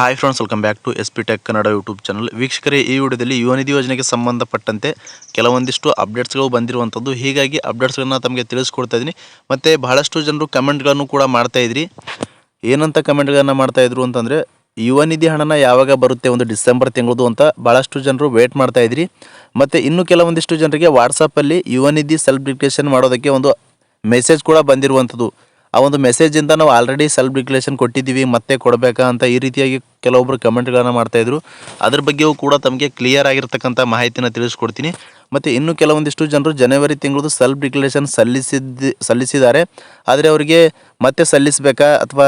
Hi friends, welcome back to SP tech Kannada YouTube channel. ವೀಕ್ಷಕರೇ, ಈ ವಿಡಿಯೋದಲ್ಲಿ ಯುವ ನಿಧಿ ಯೋಜನೆಗೆ ಸಂಬಂಧಪಟ್ಟಂತೆ ಕೆಲವೊಂದಿಷ್ಟು ಅಪ್ಡೇಟ್ಸ್ಗಳು ಬಂದಿರುವಂಥದ್ದು. ಹೀಗಾಗಿ ಅಪ್ಡೇಟ್ಸ್ಗಳನ್ನ ತಮಗೆ ತಿಳಿಸ್ಕೊಡ್ತಾ ಇದ್ದೀನಿ. ಮತ್ತು ಬಹಳಷ್ಟು ಜನರು ಕಮೆಂಟ್ಗಳನ್ನು ಕೂಡ ಮಾಡ್ತಾಯಿದ್ರಿ. ಏನಂತ ಕಮೆಂಟ್ಗಳನ್ನು ಮಾಡ್ತಾಯಿದ್ರು ಅಂತಂದರೆ, ಯುವ ನಿಧಿ ಹಣನ ಯಾವಾಗ ಬರುತ್ತೆ, ಒಂದು ಡಿಸೆಂಬರ್ ತಿಂಗಳದು ಅಂತ ಭಾಳಷ್ಟು ಜನರು ವೇಟ್ ಮಾಡ್ತಾಯಿದ್ರಿ. ಮತ್ತು ಇನ್ನು ಕೆಲವೊಂದಿಷ್ಟು ಜನರಿಗೆ ವಾಟ್ಸಪ್ಪಲ್ಲಿ ಯುವ ನಿಧಿ ಸೆಲ್ಫ್ ಡಿಕ್ಲೇಷನ್ ಮಾಡೋದಕ್ಕೆ ಒಂದು ಮೆಸೇಜ್ ಕೂಡ ಬಂದಿರುವಂಥದ್ದು. ಆ ಒಂದು ಮೆಸೇಜಿಂದ ನಾವು ಆಲ್ರೆಡಿ ಸೆಲ್ಫ್ ಡಿಕ್ಲೇಷನ್ ಕೊಟ್ಟಿದ್ದೀವಿ, ಮತ್ತೆ ಕೊಡಬೇಕಾ ಅಂತ ಈ ರೀತಿಯಾಗಿ ಕೆಲವೊಬ್ಬರು ಕಮೆಂಟ್ಗಳನ್ನು ಮಾಡ್ತಾಯಿದ್ರು. ಅದ್ರ ಬಗ್ಗೆಯೂ ಕೂಡ ತಮಗೆ ಕ್ಲಿಯರ್ ಆಗಿರ್ತಕ್ಕಂಥ ಮಾಹಿತಿನ ತಿಳಿಸ್ಕೊಡ್ತೀನಿ. ಮತ್ತು ಇನ್ನು ಕೆಲವೊಂದಿಷ್ಟು ಜನರು ಜನವರಿ ತಿಂಗಳದು ಸೆಲ್ಫ್ ಡಿಕ್ಲೇಷನ್ ಸಲ್ಲಿಸಿದ್ದಾರೆ. ಆದರೆ ಅವರಿಗೆ ಮತ್ತೆ ಸಲ್ಲಿಸಬೇಕಾ ಅಥವಾ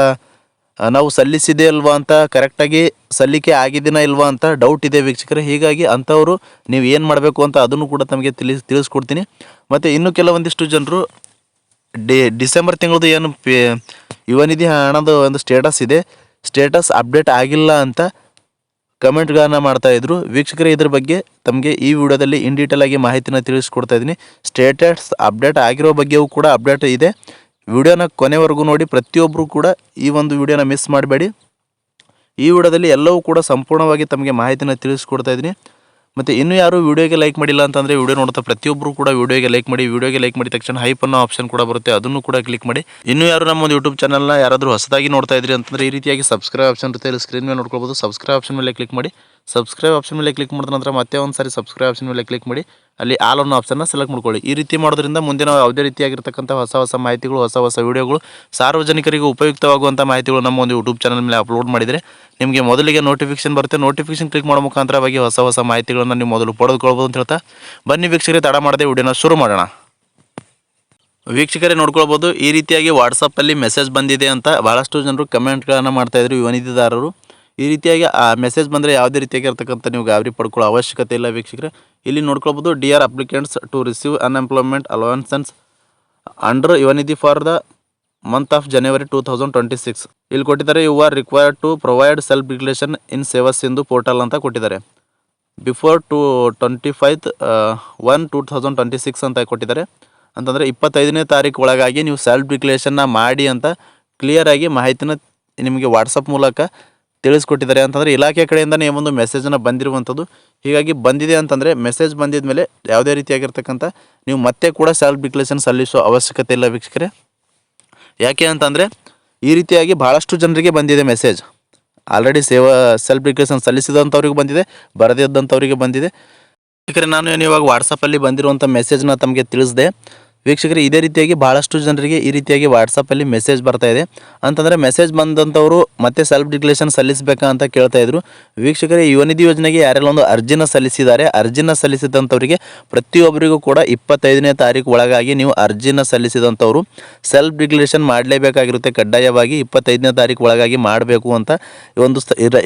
ನಾವು ಸಲ್ಲಿಸಿದೆ ಅಲ್ವಾ ಅಂತ ಕರೆಕ್ಟಾಗಿ ಸಲ್ಲಿಕೆ ಆಗಿದೆಯಾ ಇಲ್ವಾ ಅಂತ ಡೌಟ್ ಇದೆ ವೀಕ್ಷಕರೇ. ಹೀಗಾಗಿ ಅಂಥವರು ನೀವು ಏನು ಮಾಡಬೇಕು ಅಂತ ಅದನ್ನು ಕೂಡ ತಮಗೆ ತಿಳಿಸ್ಕೊಡ್ತೀನಿ. ಮತ್ತು ಇನ್ನು ಕೆಲವೊಂದಿಷ್ಟು ಜನರು ಡಿಸೆಂಬರ್ ತಿಂಗಳದು ಏನು ಯುವ ನಿಧಿ ಹಣದ ಒಂದು ಸ್ಟೇಟಸ್ ಇದೆ, ಸ್ಟೇಟಸ್ ಅಪ್ಡೇಟ್ ಆಗಿಲ್ಲ ಅಂತ ಕಮೆಂಟ್ಗಳನ್ನು ಮಾಡ್ತಾಯಿದ್ರು. ವೀಕ್ಷಕರೇ, ಇದ್ರ ಬಗ್ಗೆ ತಮಗೆ ಈ ವಿಡಿಯೋದಲ್ಲಿ ಇನ್ ಡೀಟೇಲ್ ಆಗಿ ಮಾಹಿತಿನ ತಿಳಿಸ್ಕೊಡ್ತಾ ಇದ್ದೀನಿ. ಸ್ಟೇಟಸ್ ಅಪ್ಡೇಟ್ ಆಗಿರೋ ಬಗ್ಗೆಯೂ ಕೂಡ ಅಪ್ಡೇಟ್ ಇದೆ. ವಿಡಿಯೋನ ಕೊನೆವರೆಗೂ ನೋಡಿ, ಪ್ರತಿಯೊಬ್ಬರು ಕೂಡ ಈ ಒಂದು ವಿಡಿಯೋನ ಮಿಸ್ ಮಾಡಬೇಡಿ. ಈ ವಿಡಿಯೋದಲ್ಲಿ ಎಲ್ಲವೂ ಕೂಡ ಸಂಪೂರ್ಣವಾಗಿ ತಮಗೆ ಮಾಹಿತಿನ ತಿಳಿಸ್ಕೊಡ್ತಾ ಇದ್ದೀನಿ. ಮತ್ತು ಇನ್ನೂ ಯಾರು ವಿಡಿಯೋಗೆ ಲೈಕ್ ಮಾಡಿಲ್ಲ ಅಂತಂದರೆ ವಿಡಿಯೋ ನೋಡ್ತಾ ಪ್ರತಿಯೊಬ್ಬರು ಕೂಡ ವಿಡಿಯೋಗೆ ಲೈಕ್ ಮಾಡಿ. ವಿಡಿಯೋಗೆ ಲೈಕ್ ಮಾಡಿದ ತಕ್ಷಣ ಹೈಪ್ ಅನ್ನೋ ಆಪ್ಷನ್ ಕೂಡ ಬರುತ್ತೆ, ಅದನ್ನು ಕೂಡ ಕ್ಲಿಕ್ ಮಾಡಿ. ಇನ್ನೂ ಯಾರು ನಮ್ಮ ಒಂದು ಯೂಟ್ಯೂಬ್ ಚಾನಲ್ನ ಯಾರಾದರೂ ಹೊಸದಾಗಿ ನೋಡ್ತಾ ಇದ್ರಿ ಅಂತಂದರೆ ಈ ರೀತಿಯಾಗಿ ಸಬ್ಸ್ಕ್ರೈಬ್ ಆಪ್ಷನ್ ಇರುತ್ತೆ, ಇಲ್ಲಿ ಸ್ಕ್ರೀನ್ ಮೇಲೆ ನೋಡ್ಕೊಳ್ಬೋದು. ಸಬ್ಸ್ಕ್ರೈಬ್ ಆಪ್ಷನ್ ಮೇಲೆ ಕ್ಲಿಕ್ ಮಾಡಿ. ಸಬ್ಸ್ಕ್ರೈಬ್ ಆಪ್ಷನ್ ಮೇಲೆ ಕ್ಲಿಕ್ ಮಾಡಿದ ನಂತರ ಮತ್ತೆ ಒಂದು ಸಾರಿ ಸಬ್ಸ್ಕ್ರೈಬ್ ಆಪ್ಷನ್ ಮೇಲೆ ಕ್ಲಿಕ್ ಮಾಡಿ, ಅಲ್ಲಿ ಆಲ್ ಅನ್ನೋ ಆಪ್ಷನ್ನ ಸೆಲೆಕ್ಟ್ ಮಾಡ್ಕೊಳ್ಳಿ. ಈ ರೀತಿ ಮಾಡೋದ್ರಿಂದ ಮುಂದೆ ನಾವು ಯಾವುದೇ ರೀತಿಯಾಗಿರ್ತಕ್ಕಂಥ ಹೊಸ ಮಾಹಿತಿಗಳು, ಹೊಸ ವಿಡಿಯೋಗಳು, ಸಾರ್ವಜನಿಕರಿಗೆ ಉಪಯುಕ್ತವಾಗುವಂಥ ಮಾಹಿತಿಗಳು ನಮ್ಮ ಒಂದು ಯೂಟ್ಯೂಬ್ ಚಾನಲ್ ಮೇಲೆ ಅಪ್ಲೋಡ್ ಮಾಡಿದರೆ ನಿಮಗೆ ಮೊದಲಿಗೆ ನೋಟಿಫಿಕೇಶನ್ ಬರುತ್ತೆ. ನೋಟಿಫಿಕೇಶನ್ ಕ್ಲಿಕ್ ಮಾಡೋ ಮುಖಾಂತರವಾಗಿ ಹೊಸ ಮಾಹಿತಿಗಳನ್ನು ನೀವು ಮೊದಲು ಪಡೆದುಕೊಳ್ಬೋದು ಅಂತ ಹೇಳ್ತಾ, ಬನ್ನಿ ವೀಕ್ಷಕರೇ, ತಡ ಮಾಡದೆ ವಿಡಿಯೋನ ಶುರು ಮಾಡೋಣ. ವೀಕ್ಷಕರೇ, ನೋಡ್ಕೊಳ್ಬೋದು, ಈ ರೀತಿಯಾಗಿ ವಾಟ್ಸಪ್ಪಲ್ಲಿ ಮೆಸೇಜ್ ಬಂದಿದೆ ಅಂತ ಭಾಳಷ್ಟು ಜನರು ಕಮೆಂಟ್ಗಳನ್ನು ಮಾಡ್ತಾಯಿದ್ರು ಯುವ ನಿಧಿದಾರರು. ಈ ರೀತಿಯಾಗಿ ಆ ಮೆಸೇಜ್ ಬಂದರೆ ಯಾವುದೇ ರೀತಿಯಾಗಿರ್ತಕ್ಕಂಥ ನೀವು ಗಾಬರಿ ಪಡ್ಕೊಳ್ಳೋ ಅವಶ್ಯಕತೆ ಇಲ್ಲ ವೀಕ್ಷಕರೇ. ಇಲ್ಲಿ ನೋಡ್ಕೊಳ್ಬೋದು, dear applicants to receive unemployment allowances under Yuva Nidhi for the month of January 2026. ಇಲ್ಲಿ ಕೊಟ್ಟಿದ್ದಾರೆ, you are required to provide self declaration in Seva Sindhu portal ಅಂತ ಕೊಟ್ಟಿದ್ದಾರೆ. ಬಿಫೋರ್ 25/1/2026 ಅಂತ ಕೊಟ್ಟಿದ್ದಾರೆ. ಅಂತಂದರೆ 25ನೇ ತಾರೀಕು ಒಳಗಾಗಿ ನೀವು ಸೆಲ್ಫ್ ಡಿಕ್ಲೇಷನ್ನ ಮಾಡಿ ಅಂತ ಕ್ಲಿಯರಾಗಿ ಮಾಹಿತಿನ ನಿಮಗೆ ವಾಟ್ಸಪ್ ಮೂಲಕ ತಿಳಿಸ್ಕೊಟ್ಟಿದ್ದಾರೆ. ಅಂತಂದರೆ ಇಲಾಖೆ ಕಡೆಯಿಂದನೇ ಒಂದು ಮೆಸೇಜನ್ನು ಬಂದಿರುವಂಥದ್ದು. ಹೀಗಾಗಿ ಬಂದಿದೆ ಅಂತಂದರೆ ಮೆಸೇಜ್ ಬಂದಿದ ಮೇಲೆ ಯಾವುದೇ ರೀತಿಯಾಗಿರ್ತಕ್ಕಂಥ ನೀವು ಮತ್ತೆ ಕೂಡ ಸೆಲ್ಫ್ ಡಿಕ್ಲೇಷನ್ ಸಲ್ಲಿಸೋ ಅವಶ್ಯಕತೆ ಇಲ್ಲ ವೀಕ್ಷಕರೇ. ಯಾಕೆ ಅಂತಂದರೆ ಈ ರೀತಿಯಾಗಿ ಭಾಳಷ್ಟು ಜನರಿಗೆ ಬಂದಿದೆ ಮೆಸೇಜ್. ಆಲ್ರೆಡಿ ಸೆಲ್ಫ್ ಡಿಕ್ಲೇಷನ್ ಸಲ್ಲಿಸಿದಂಥವ್ರಿಗೆ ಬಂದಿದೆ, ಬರದಿದ್ದಂಥವರಿಗೆ ಬಂದಿದೆ. ವೀಕ್ಷಕರೇ, ನಾನು ಇವಾಗ ವಾಟ್ಸಪ್ಪಲ್ಲಿ ಬಂದಿರುವಂಥ ಮೆಸೇಜ್ನ ತಮಗೆ ತಿಳಿಸಿದೆ. ವೀಕ್ಷಕರೇ, ಇದೇ ರೀತಿಯಾಗಿ ಭಾಳಷ್ಟು ಜನರಿಗೆ ಈ ರೀತಿಯಾಗಿ ವಾಟ್ಸಪ್ಪಲ್ಲಿ ಮೆಸೇಜ್ ಬರ್ತಾ ಇದೆ. ಅಂತಂದರೆ ಮೆಸೇಜ್ ಬಂದಂಥವರು ಮತ್ತೆ ಸೆಲ್ಫ್ ಡಿಕ್ಲೇಷನ್ ಸಲ್ಲಿಸಬೇಕಾ ಅಂತ ಕೇಳ್ತಾಯಿದ್ರು. ವೀಕ್ಷಕರೇ, ಯುವ ನಿಧಿ ಯೋಜನೆಗೆ ಯಾರೆಲ್ಲ ಒಂದು ಅರ್ಜಿನ ಸಲ್ಲಿಸಿದ್ದಾರೆ, ಅರ್ಜಿನ ಸಲ್ಲಿಸಿದಂಥವರಿಗೆ ಪ್ರತಿಯೊಬ್ಬರಿಗೂ ಕೂಡ 25ನೇ ತಾರೀಕು ಒಳಗಾಗಿ ನೀವು ಅರ್ಜಿನ ಸಲ್ಲಿಸಿದಂಥವರು ಸೆಲ್ಫ್ ಡಿಕ್ಲೇಷನ್ ಮಾಡಲೇಬೇಕಾಗಿರುತ್ತೆ. ಕಡ್ಡಾಯವಾಗಿ 25ನೇ ತಾರೀಕು ಒಳಗಾಗಿ ಮಾಡಬೇಕು ಅಂತ ಈ ಒಂದು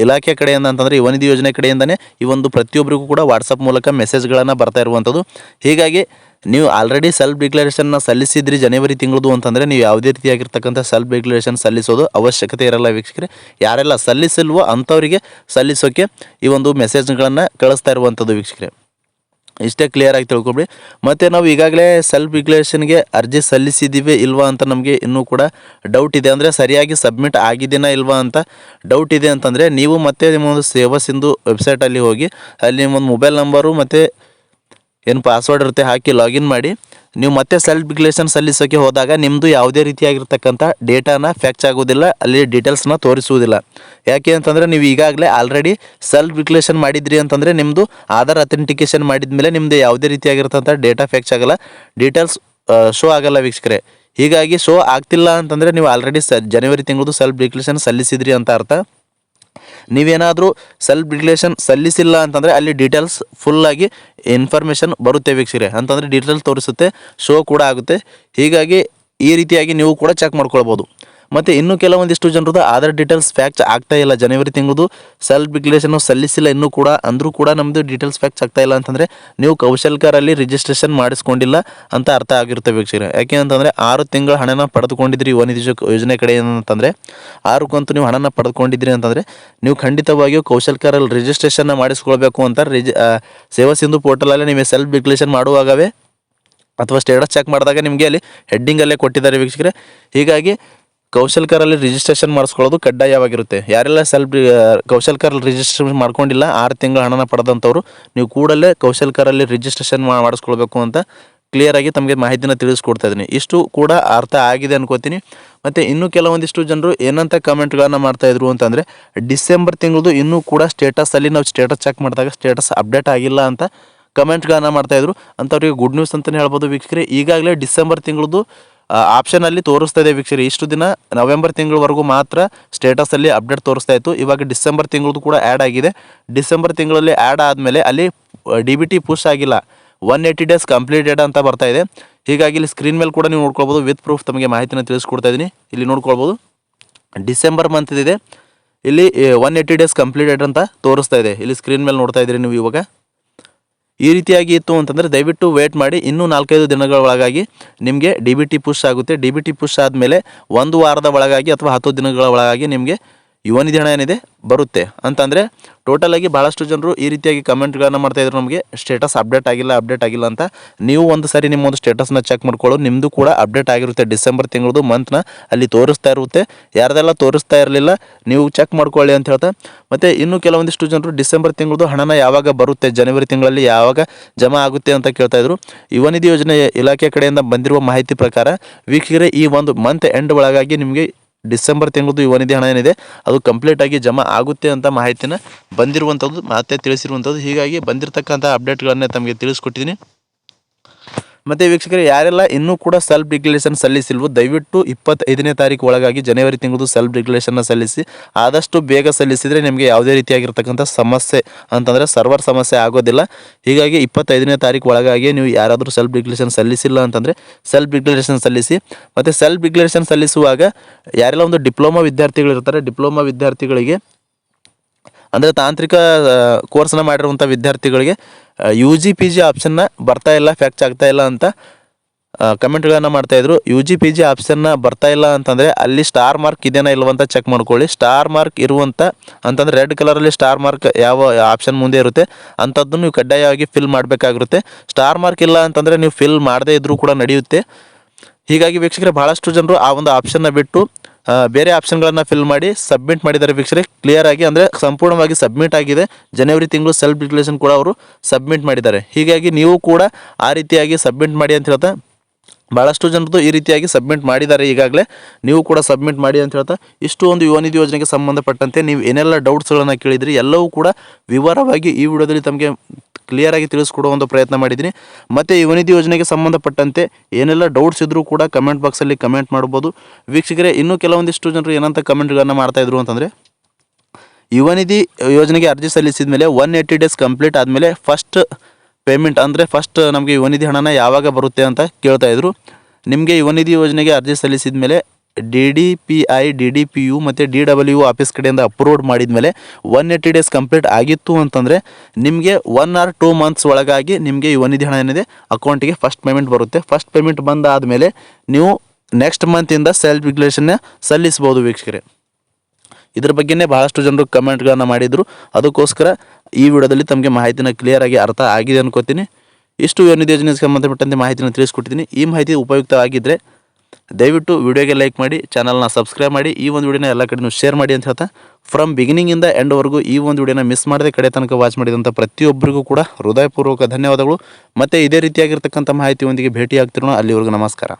ಇಲಾಖೆ ಕಡೆಯಿಂದ, ಅಂತಂದರೆ ಯುವ ನಿಧಿ ಯೋಜನೆ ಕಡೆಯಿಂದನೇ ಈ ಒಂದು ಪ್ರತಿಯೊಬ್ಬರಿಗೂ ಕೂಡ ವಾಟ್ಸಪ್ ಮೂಲಕ ಮೆಸೇಜ್ಗಳನ್ನು ಬರ್ತಾ ಇರುವಂಥದ್ದು. ಹೀಗಾಗಿ ನೀವು ಆಲ್ರೆಡಿ ಸೆಲ್ಫ್ ಡಿಕ್ಲರೇಷನ್ನ ಸಲ್ಲಿಸಿದ್ರಿ ಜನವರಿ ತಿಂಗಳದು ಅಂತಂದರೆ ನೀವು ಯಾವುದೇ ರೀತಿಯಾಗಿರ್ತಕ್ಕಂಥ ಸೆಲ್ಫ್ ಡಿಕ್ಲರೇಷನ್ ಸಲ್ಲಿಸೋದು ಅವಶ್ಯಕತೆ ಇರಲ್ಲ ವೀಕ್ಷಕರೇ. ಯಾರೆಲ್ಲ ಸಲ್ಲಿಸಿಲ್ವೋ ಅಂಥವರಿಗೆ ಸಲ್ಲಿಸೋಕ್ಕೆ ಈ ಒಂದು ಮೆಸೇಜ್ಗಳನ್ನು ಕಳಿಸ್ತಾ ಇರುವಂಥದ್ದು ವೀಕ್ಷಕರೇ. ಇಷ್ಟೇ ಕ್ಲಿಯರಾಗಿ ತಿಳ್ಕೊಬಿಡಿ. ಮತ್ತು ನಾವು ಈಗಾಗಲೇ ಸೆಲ್ಫ್ ಡಿಕ್ಲರೇಷನ್ಗೆ ಅರ್ಜಿ ಸಲ್ಲಿಸಿದ್ದೀವಿ ಇಲ್ವಾ ಅಂತ ನಮಗೆ ಇನ್ನೂ ಕೂಡ ಡೌಟ್ ಇದೆ. ಅಂದರೆ ಸರಿಯಾಗಿ ಸಬ್ಮಿಟ್ ಆಗಿದೆಯಾ ಇಲ್ವಾ ಅಂತ ಡೌಟ್ ಇದೆ ಅಂತಂದರೆ ನೀವು ಮತ್ತೆ ನಿಮ್ಮೊಂದು ಸೇವಾ ಸಿಂಧು ವೆಬ್ಸೈಟಲ್ಲಿ ಹೋಗಿ ಅಲ್ಲಿ ನಿಮ್ಮೊಂದು ಮೊಬೈಲ್ ನಂಬರು ಮತ್ತು ಏನು ಪಾಸ್ವರ್ಡ್ ಇರುತ್ತೆ ಹಾಕಿ ಲಾಗಿನ್ ಮಾಡಿ ನೀವು ಮತ್ತೆ ಸೆಲ್ಫ್ ಡಿಕ್ಲೇಷನ್ ಸಲ್ಲಿಸೋಕ್ಕೆ ಹೋದಾಗ ನಿಮ್ಮದು ಯಾವುದೇ ರೀತಿಯಾಗಿರ್ತಕ್ಕಂಥ ಡೇಟಾನ ಫ್ಯಾಕ್ಚ್ ಆಗೋದಿಲ್ಲ, ಅಲ್ಲಿ ಡೀಟೇಲ್ಸ್ನ ತೋರಿಸುವುದಿಲ್ಲ. ಯಾಕೆ ಅಂತಂದರೆ ನೀವು ಈಗಾಗಲೇ ಆಲ್ರೆಡಿ ಸೆಲ್ಫ್ ಡಿಕ್ಲೇಷನ್ ಮಾಡಿದ್ರಿ ಅಂತಂದರೆ ನಿಮ್ಮದು ಆಧಾರ್ ಅಥೆಂಟಿಕೇಷನ್ ಮಾಡಿದ ಮೇಲೆ ನಿಮ್ಮದು ಯಾವುದೇ ರೀತಿಯಾಗಿರ್ತಕ್ಕಂಥ ಡೇಟಾ ಫ್ಯಾಕ್ಚ್ ಆಗಲ್ಲ, ಡೀಟೇಲ್ಸ್ ಶೋ ಆಗಲ್ಲ ವೀಕ್ಷಕರೇ. ಹೀಗಾಗಿ ಶೋ ಆಗ್ತಿಲ್ಲ ಅಂತಂದರೆ ನೀವು ಆಲ್ರೆಡಿ ಜನವರಿ ತಿಂಗಳದು ಸೆಲ್ಫ್ ಡಿಕ್ಲೇಷನ್ ಸಲ್ಲಿಸಿದ್ರಿ ಅಂತ ಅರ್ಥ. ನೀವೇನಾದರೂ ಸೆಲ್ಫ್ ಡಿಕ್ಲೇಷನ್ ಸಲ್ಲಿಸಿಲ್ಲ ಅಂತಂದರೆ ಅಲ್ಲಿ ಡೀಟೇಲ್ಸ್ ಫುಲ್ಲಾಗಿ ಇನ್ಫಾರ್ಮೇಷನ್ ಬರುತ್ತೆ ವೀಕ್ಷಕರೇ. ಅಂತಂದರೆ ಡೀಟೇಲ್ಸ್ ತೋರಿಸುತ್ತೆ, ಶೋ ಕೂಡ ಆಗುತ್ತೆ. ಹೀಗಾಗಿ ಈ ರೀತಿಯಾಗಿ ನೀವು ಕೂಡ ಚೆಕ್ ಮಾಡ್ಕೊಳ್ಬೋದು. ಮತ್ತು ಇನ್ನೂ ಕೆಲವೊಂದಿಷ್ಟು ಜನರದ್ದು ಆಧಾರ್ ಡೀಟೇಲ್ಸ್ ಫ್ಯಾಕ್ಚ್ ಆಗ್ತಾಯಿಲ್ಲ, ಜನವರಿ ತಿಂಗಳದು ಸೆಲ್ಫ್ ಡಿಕ್ಲೇಷನ್ನು ಸಲ್ಲಿಸಿಲ್ಲ ಇನ್ನೂ ಕೂಡ, ಅಂದರೂ ಕೂಡ ನಮ್ಮದು ಡೀಟೇಲ್ಸ್ ಫ್ಯಾಕ್ಚ್ ಆಗ್ತಾಯಿಲ್ಲ ಅಂತಂದರೆ ನೀವು ಕೌಶಲ್ಕರಲ್ಲಿ ರಿಜಿಸ್ಟ್ರೇಷನ್ ಮಾಡಿಸ್ಕೊಂಡಿಲ್ಲ ಅಂತ ಅರ್ಥ ಆಗಿರುತ್ತೆ ವೀಕ್ಷಕರೇ. ಯಾಕೆ ಅಂತಂದರೆ 6 ತಿಂಗಳ ಹಣನ ಪಡೆದುಕೊಂಡಿದ್ರಿ ಯುವ ನಿಧಿ ಯೋಜನೆ ಕಡೆ ಅಂತಂದರೆ 6 ಕಂತು ನೀವು ಹಣನ ಪಡೆದುಕೊಂಡಿದ್ರಿ ಅಂತಂದರೆ ನೀವು ಖಂಡಿತವಾಗಿಯೂ ಕೌಶಲ್ಕರಲ್ಲಿ ರಿಜಿಸ್ಟ್ರೇಷನ್ನ ಮಾಡಿಸ್ಕೊಳ್ಬೇಕು ಅಂತ ಸೇವಾ ಸಿಂಧು ಪೋರ್ಟಲಲ್ಲಿ ನಿಮಗೆ ಸೆಲ್ಫ್ ಡಿಕ್ಲೇಷನ್ ಮಾಡುವಾಗವೇ ಅಥವಾ ಸ್ಟೇಟಸ್ ಚೆಕ್ ಮಾಡಿದಾಗ ನಿಮಗೆ ಅಲ್ಲಿ ಹೆಡ್ಡಿಂಗಲ್ಲೇ ಕೊಟ್ಟಿದ್ದಾರೆ ವೀಕ್ಷಕರೇ. ಹೀಗಾಗಿ ಕೌಶಲ್ಕರಲ್ಲಿ ರಿಜಿಸ್ಟ್ರೇಷನ್ ಮಾಡಿಸ್ಕೊಳ್ಳೋದು ಕಡ್ಡಾಯವಾಗಿರುತ್ತೆ. ಯಾರೆಲ್ಲ ಕೌಶಲ್ಕರಲ್ಲಿ ರಿಜಿಸ್ಟ್ರೇಷನ್ ಮಾಡ್ಕೊಂಡಿಲ್ಲ 6 ತಿಂಗಳ ಹಣನ ಪಡೆದಂಥವ್ರು ನೀವು ಕೂಡಲೇ ಕೌಶಲ್ಕರಲ್ಲಿ ರಿಜಿಸ್ಟ್ರೇಷನ್ ಮಾಡಿಸ್ಕೊಳ್ಬೇಕು ಅಂತ ಕ್ಲಿಯರಾಗಿ ತಮಗೆ ಮಾಹಿತಿನ ತಿಳಿಸ್ಕೊಡ್ತಾ ಇದ್ದೀನಿ. ಇಷ್ಟು ಕೂಡ ಅರ್ಥ ಆಗಿದೆ ಅನ್ಕೋತೀನಿ. ಮತ್ತು ಇನ್ನೂ ಕೆಲವೊಂದಿಷ್ಟು ಜನರು ಏನಂತ ಕಮೆಂಟ್ಗಳನ್ನು ಮಾಡ್ತಾಯಿದ್ರು ಅಂತಂದರೆ, ಡಿಸೆಂಬರ್ ತಿಂಗಳದು ಇನ್ನೂ ಕೂಡ ಸ್ಟೇಟಸಲ್ಲಿ ನಾವು ಸ್ಟೇಟಸ್ ಚೆಕ್ ಮಾಡಿದಾಗ ಸ್ಟೇಟಸ್ ಅಪ್ಡೇಟ್ ಆಗಿಲ್ಲ ಅಂತ ಕಮೆಂಟ್ಗಳನ್ನು ಮಾಡ್ತಾಯಿದ್ರು. ಅಂಥವ್ರಿಗೆ ಗುಡ್ ನ್ಯೂಸ್ ಅಂತಲೇ ಹೇಳ್ಬೋದು ವೀಕ್ಷಕರೇ. ಈಗಾಗಲೇ ಡಿಸೆಂಬರ್ ತಿಂಗಳದು ಆಪ್ಷನಲ್ಲಿ ತೋರಿಸ್ತಾ ಇದೆ ವೀಕ್ಷಕರೇ. ಇಷ್ಟು ದಿನ ನವೆಂಬರ್ ತಿಂಗಳವರೆಗೂ ಮಾತ್ರ ಸ್ಟೇಟಸಲ್ಲಿ ಅಪ್ಡೇಟ್ ತೋರಿಸ್ತಾ ಇತ್ತು. ಇವಾಗ ಡಿಸೆಂಬರ್ ತಿಂಗಳದು ಕೂಡ ಆ್ಯಡ್ ಆಗಿದೆ. ಡಿಸೆಂಬರ್ ತಿಂಗಳಲ್ಲಿ ಆ್ಯಡ್ ಆದಮೇಲೆ ಅಲ್ಲಿ DBT ಪುಷ್ ಆಗಿಲ್ಲ, 180 ಡೇಸ್ ಕಂಪ್ಲೀಟೆಡ್ ಅಂತ ಬರ್ತಾ ಇದೆ. ಹೀಗಾಗಿ ಇಲ್ಲಿ ಸ್ಕ್ರೀನ್ ಮೇಲೆ ಕೂಡ ನೀವು ನೋಡ್ಕೊಳ್ಬೋದು. ವಿತ್ ಪ್ರೂಫ್ ತಮಗೆ ಮಾಹಿತಿನ ತಿಳಿಸ್ಕೊಡ್ತಾ ಇದ್ದೀನಿ. ಇಲ್ಲಿ ನೋಡ್ಕೊಳ್ಬೋದು, ಡಿಸೆಂಬರ್ ಮಂತ್ ಇದೆ, ಇಲ್ಲಿ 180 ಡೇಸ್ ಕಂಪ್ಲೀಟೆಡ್ ಅಂತ ತೋರಿಸ್ತಾ ಇದೆ. ಇಲ್ಲಿ ಸ್ಕ್ರೀನ್ ಮೇಲೆ ನೋಡ್ತಾ ಇದ್ದೀರಿ ನೀವು. ಇವಾಗ ಈ ರೀತಿಯಾಗಿ ಇತ್ತು ಅಂತಂದರೆ ದಯವಿಟ್ಟು ವೇಟ್ ಮಾಡಿ. ಇನ್ನೂ 4-5 ದಿನಗಳ ಒಳಗಾಗಿ ನಿಮಗೆ DBT ಪುಷ್ ಆಗುತ್ತೆ. DBT ಪುಷ್ ಆದಮೇಲೆ 1 ವಾರದ ಒಳಗಾಗಿ ಅಥವಾ 10 ದಿನಗಳ ಒಳಗಾಗಿ ನಿಮಗೆ ಯುವ ನಿಧಿ ಹಣ ಏನಿದೆ ಬರುತ್ತೆ. ಅಂತಂದರೆ ಟೋಟಲಾಗಿ ಭಾಳಷ್ಟು ಜನರು ಈ ರೀತಿಯಾಗಿ ಕಮೆಂಟ್ಗಳನ್ನು ಮಾಡ್ತಾಯಿದ್ರು, ನಮಗೆ ಸ್ಟೇಟಸ್ ಅಪ್ಡೇಟ್ ಆಗಿಲ್ಲ ಅಂತ. ನೀವು ಒಂದು ಸಾರಿ ನಿಮ್ಮ ಒಂದು ಸ್ಟೇಟಸ್ನ ಚೆಕ್ ಮಾಡ್ಕೊಳ್ಳೋದು, ನಿಮ್ಮದು ಕೂಡ ಅಪ್ಡೇಟ್ ಆಗಿರುತ್ತೆ. ಡಿಸೆಂಬರ್ ತಿಂಗಳದು ಮಂತ್ನ ಅಲ್ಲಿ ತೋರಿಸ್ತಾ ಇರುತ್ತೆ. ಯಾರ್ದೆಲ್ಲ ತೋರಿಸ್ತಾ ಇರಲಿಲ್ಲ ನೀವು ಚೆಕ್ ಮಾಡ್ಕೊಳ್ಳಿ ಅಂತ ಹೇಳ್ತಾ. ಮತ್ತು ಇನ್ನೂ ಕೆಲವೊಂದಿಷ್ಟು ಜನರು ಡಿಸೆಂಬರ್ ತಿಂಗಳದು ಹಣನ ಯಾವಾಗ ಬರುತ್ತೆ, ಜನವರಿ ತಿಂಗಳಲ್ಲಿ ಯಾವಾಗ ಜಮಾ ಆಗುತ್ತೆ ಅಂತ ಕೇಳ್ತಾಯಿದ್ರು. ಯುವ ನಿಧಿ ಯೋಜನೆ ಇಲಾಖೆ ಕಡೆಯಿಂದ ಬಂದಿರುವ ಮಾಹಿತಿ ಪ್ರಕಾರ ವೀಕ್ಷಕರೇ, ಈ ಒಂದು ಮಂತ್ ಎಂಡ್ ಒಳಗಾಗಿ ನಿಮಗೆ ಡಿಸೆಂಬರ್ ತಿಂಗಳದು ಯುವ ನಿಧಿ ಹಣ ಏನಿದೆ ಅದು ಕಂಪ್ಲೀಟಾಗಿ ಜಮಾ ಆಗುತ್ತೆ ಅಂತ ಮಾಹಿತಿನ ಬಂದಿರುವಂಥದ್ದು, ಮತ್ತೆ ತಿಳಿಸಿರುವಂಥದ್ದು. ಹೀಗಾಗಿ ಬಂದಿರತಕ್ಕಂಥ ಅಪ್ಡೇಟ್ಗಳನ್ನೇ ತಮಗೆ ತಿಳಿಸ್ಕೊಟ್ಟಿದ್ದೀನಿ. ಮತ್ತು ವೀಕ್ಷಕರೇ, ಯಾರೆಲ್ಲ ಇನ್ನೂ ಕೂಡ ಸೆಲ್ಫ್ ಡಿಕ್ಲರೇಷನ್ ಸಲ್ಲಿಸಿಲ್ವೋ ದಯವಿಟ್ಟು 25ನೇ ತಾರೀಕು ಒಳಗಾಗಿ ಜನವರಿ ತಿಂಗಳದು ಸೆಲ್ಫ್ ಡಿಕ್ಲರೇಷನ್ನ ಸಲ್ಲಿಸಿ. ಆದಷ್ಟು ಬೇಗ ಸಲ್ಲಿಸಿದರೆ ನಿಮಗೆ ಯಾವುದೇ ರೀತಿಯಾಗಿರ್ತಕ್ಕಂಥ ಸಮಸ್ಯೆ ಅಂತಂದರೆ ಸರ್ವರ್ ಸಮಸ್ಯೆ ಆಗೋದಿಲ್ಲ. ಹೀಗಾಗಿ 25ನೇ ತಾರೀಕು ಒಳಗಾಗಿ ನೀವು ಯಾರಾದರೂ ಸೆಲ್ಫ್ ಡಿಕ್ಲರೇಷನ್ ಸಲ್ಲಿಸಿಲ್ಲ ಅಂತಂದರೆ ಸೆಲ್ಫ್ ಡಿಕ್ಲರೇಷನ್ ಸಲ್ಲಿಸಿ. ಮತ್ತು ಸೆಲ್ಫ್ ಡಿಕ್ಲರೇಷನ್ ಸಲ್ಲಿಸುವಾಗ ಯಾರೆಲ್ಲ ಒಂದು ಡಿಪ್ಲೊಮಾ ವಿದ್ಯಾರ್ಥಿಗಳಿರ್ತಾರೆ, ಡಿಪ್ಲೊಮಾ ವಿದ್ಯಾರ್ಥಿಗಳಿಗೆ ಅಂದರೆ ತಾಂತ್ರಿಕ ಕೋರ್ಸ್ನ ಮಾಡಿರುವಂಥ ವಿದ್ಯಾರ್ಥಿಗಳಿಗೆ UG PG ಆಪ್ಷನ್ನ ಬರ್ತಾ ಇಲ್ಲ, ಫ್ಯಾಕ್ಚ್ ಆಗ್ತಾ ಇಲ್ಲ ಅಂತ ಕಮೆಂಟ್ಗಳನ್ನು ಮಾಡ್ತಾಯಿದ್ರು. UG PG ಆಪ್ಷನ್ನ ಬರ್ತಾ ಇಲ್ಲ ಅಂತಂದರೆ ಅಲ್ಲಿ ಸ್ಟಾರ್ ಮಾರ್ಕ್ ಇದೆಯಾ ಇಲ್ವಂತ ಚೆಕ್ ಮಾಡ್ಕೊಳ್ಳಿ. ಸ್ಟಾರ್ ಮಾರ್ಕ್ ಇರುವಂಥ ಅಂತಂದರೆ ರೆಡ್ ಕಲರಲ್ಲಿ ಸ್ಟಾರ್ ಮಾರ್ಕ್ ಯಾವ ಆಪ್ಷನ್ ಮುಂದೆ ಇರುತ್ತೆ ಅಂಥದ್ದು ನೀವು ಕಡ್ಡಾಯವಾಗಿ ಫಿಲ್ ಮಾಡಬೇಕಾಗಿರುತ್ತೆ. ಸ್ಟಾರ್ ಮಾರ್ಕ್ ಇಲ್ಲ ಅಂತಂದರೆ ನೀವು ಫಿಲ್ ಮಾಡದೇ ಇದ್ದರೂ ಕೂಡ ನಡೆಯುತ್ತೆ. ಹೀಗಾಗಿ ವೀಕ್ಷಕರೇ, ಭಾಳಷ್ಟು ಜನರು ಆ ಒಂದು ಆಪ್ಷನ್ನ ಬಿಟ್ಟು ಬೇರೆ ಆಪ್ಷನ್ಗಳನ್ನು ಫಿಲ್ ಮಾಡಿ ಸಬ್ಮಿಟ್ ಮಾಡಿದ್ದಾರೆ ವೀಕ್ಷಕರೇ. ಕ್ಲಿಯರಾಗಿ ಅಂದರೆ ಸಂಪೂರ್ಣವಾಗಿ ಸಬ್ಮಿಟ್ ಆಗಿದೆ. ಜನವರಿ ತಿಂಗಳು ಸೆಲ್ಫ್ ಡಿಕ್ಲರೇಷನ್ ಕೂಡ ಅವರು ಸಬ್ಮಿಟ್ ಮಾಡಿದ್ದಾರೆ. ಹೀಗಾಗಿ ನೀವು ಕೂಡ ಆ ರೀತಿಯಾಗಿ ಸಬ್ಮಿಟ್ ಮಾಡಿ ಅಂತ ಹೇಳ್ತಾ, ಭಾಳಷ್ಟು ಜನರದ್ದು ಈ ರೀತಿಯಾಗಿ ಸಬ್ಮಿಟ್ ಮಾಡಿದ್ದಾರೆ ಈಗಾಗಲೇ. ನೀವು ಕೂಡ ಸಬ್ಮಿಟ್ ಮಾಡಿ ಅಂತ ಹೇಳ್ತಾ, ಇಷ್ಟು ಒಂದು ಯುವ ನಿಧಿ ಯೋಜನೆಗೆ ಸಂಬಂಧಪಟ್ಟಂತೆ ನೀವು ಏನೆಲ್ಲ ಡೌಟ್ಸ್ಗಳನ್ನು ಕೇಳಿದ್ರಿ ಎಲ್ಲವೂ ಕೂಡ ವಿವರವಾಗಿ ಈ ವಿಡಿಯೋದಲ್ಲಿ ತಮಗೆ ಕ್ಲಿಯರಾಗಿ ತಿಳಿಸ್ಕೊಡೋ ಒಂದು ಪ್ರಯತ್ನ ಮಾಡಿದ್ದೀನಿ. ಮತ್ತು ಯುವ ನಿಧಿ ಯೋಜನೆಗೆ ಸಂಬಂಧಪಟ್ಟಂತೆ ಏನೆಲ್ಲ ಡೌಟ್ಸ್ ಇದ್ದರೂ ಕೂಡ ಕಮೆಂಟ್ ಬಾಕ್ಸಲ್ಲಿ ಕಮೆಂಟ್ ಮಾಡ್ಬೋದು ವೀಕ್ಷಕರೇ. ಇನ್ನೂ ಕೆಲವೊಂದಿಷ್ಟು ಜನರು ಏನಂತ ಕಮೆಂಟ್ಗಳನ್ನು ಮಾಡ್ತಾಯಿದ್ರು ಅಂತಂದರೆ, ಯುವ ನಿಧಿ ಯೋಜನೆಗೆ ಅರ್ಜಿ ಸಲ್ಲಿಸಿದ ಮೇಲೆ 180 ಡೇಸ್ ಕಂಪ್ಲೀಟ್ ಆದಮೇಲೆ ಫಸ್ಟ್ ಪೇಮೆಂಟ್ ಅಂದರೆ ಫಸ್ಟ್ ನಮಗೆ ಯುವ ನಿಧಿ ಹಣನ ಯಾವಾಗ ಬರುತ್ತೆ ಅಂತ ಕೇಳ್ತಾಯಿದ್ರು. ನಿಮಗೆ ಯುವ ನಿಧಿ ಯೋಜನೆಗೆ ಅರ್ಜಿ ಸಲ್ಲಿಸಿದ ಮೇಲೆ DDPI, DDPU ಮತ್ತು DWO ಆಫೀಸ್ ಕಡೆಯಿಂದ ಅಪ್ರೂವ್ಡ್ ಮಾಡಿದ ಮೇಲೆ 180 ಡೇಸ್ ಕಂಪ್ಲೀಟ್ ಆಗಿತ್ತು ಅಂತಂದರೆ ನಿಮಗೆ 1 or 2 ಮಂತ್ಸ್ ಒಳಗಾಗಿ ನಿಮಗೆ ಯುವ ನಿಧಿ ಹಣ ಏನಿದೆ ಅಕೌಂಟಿಗೆ ಫಸ್ಟ್ ಪೇಮೆಂಟ್ ಬರುತ್ತೆ. ಫಸ್ಟ್ ಪೇಮೆಂಟ್ ಬಂದಾದಮೇಲೆ ನೀವು ನೆಕ್ಸ್ಟ್ ಮಂತಿಂದ ಸೆಲ್ಫ್ ಡಿಕ್ಲರೇಷನ್ನ ಸಲ್ಲಿಸ್ಬೋದು ವೀಕ್ಷಕರೇ. ಇದ್ರ ಬಗ್ಗೆನೇ ಭಾಳಷ್ಟು ಜನರು ಕಮೆಂಟ್ಗಳನ್ನು ಮಾಡಿದರು. ಅದಕ್ಕೋಸ್ಕರ ಈ ವಿಡಿಯೋದಲ್ಲಿ ತಮಗೆ ಮಾಹಿತಿನ ಕ್ಲಿಯರಾಗಿ ಅರ್ಥ ಆಗಿದೆ ಅನ್ಕೋತೀನಿ. ಇಷ್ಟು ಯುವ ನಿಧಿ ಯೋಜನೆಗೆ ಸಂಬಂಧಪಟ್ಟಂತೆ ಮಾಹಿತಿನ ತಿಳಿಸ್ಕೊಟ್ಟಿದ್ದೀನಿ. ಈ ಮಾಹಿತಿ ಉಪಯುಕ್ತವಾಗಿದ್ದರೆ ದಯವಿಟ್ಟು ವಿಡಿಯೋಗೆ ಲೈಕ್ ಮಾಡಿ, ಚಾನಲ್ನ ಸಬ್ಸ್ಕ್ರೈಬ್ ಮಾಡಿ, ಈ ಒಂದು ವಿಡಿಯೋನ ಎಲ್ಲ ಕಡೆಯೂ ಶೇರ್ ಮಾಡಿ ಅಂತ ಹೇಳ್ತಾ, ಫ್ರಮ್ ಬಿಗಿನಿಂಗಿಂದ ಎಂಡ್ವರೆಗೂ ಈ ಒಂದು ವಿಡಿಯೋನ ಮಿಸ್ ಮಾಡದೆ ಕಡೆ ತನಕ ವಾಚ್ ಮಾಡಿದಂಥ ಪ್ರತಿಯೊಬ್ಬರಿಗೂ ಕೂಡ ಹೃದಯಪೂರ್ವಕ ಧನ್ಯವಾದಗಳು. ಮತ್ತು ಇದೇ ರೀತಿಯಾಗಿರ್ತಕ್ಕಂಥ ಮಾಹಿತಿಯೊಂದಿಗೆ ಭೇಟಿ ಆಗ್ತಿರೋಣ. ಅಲ್ಲಿವರೆಗೂ ನಮಸ್ಕಾರ.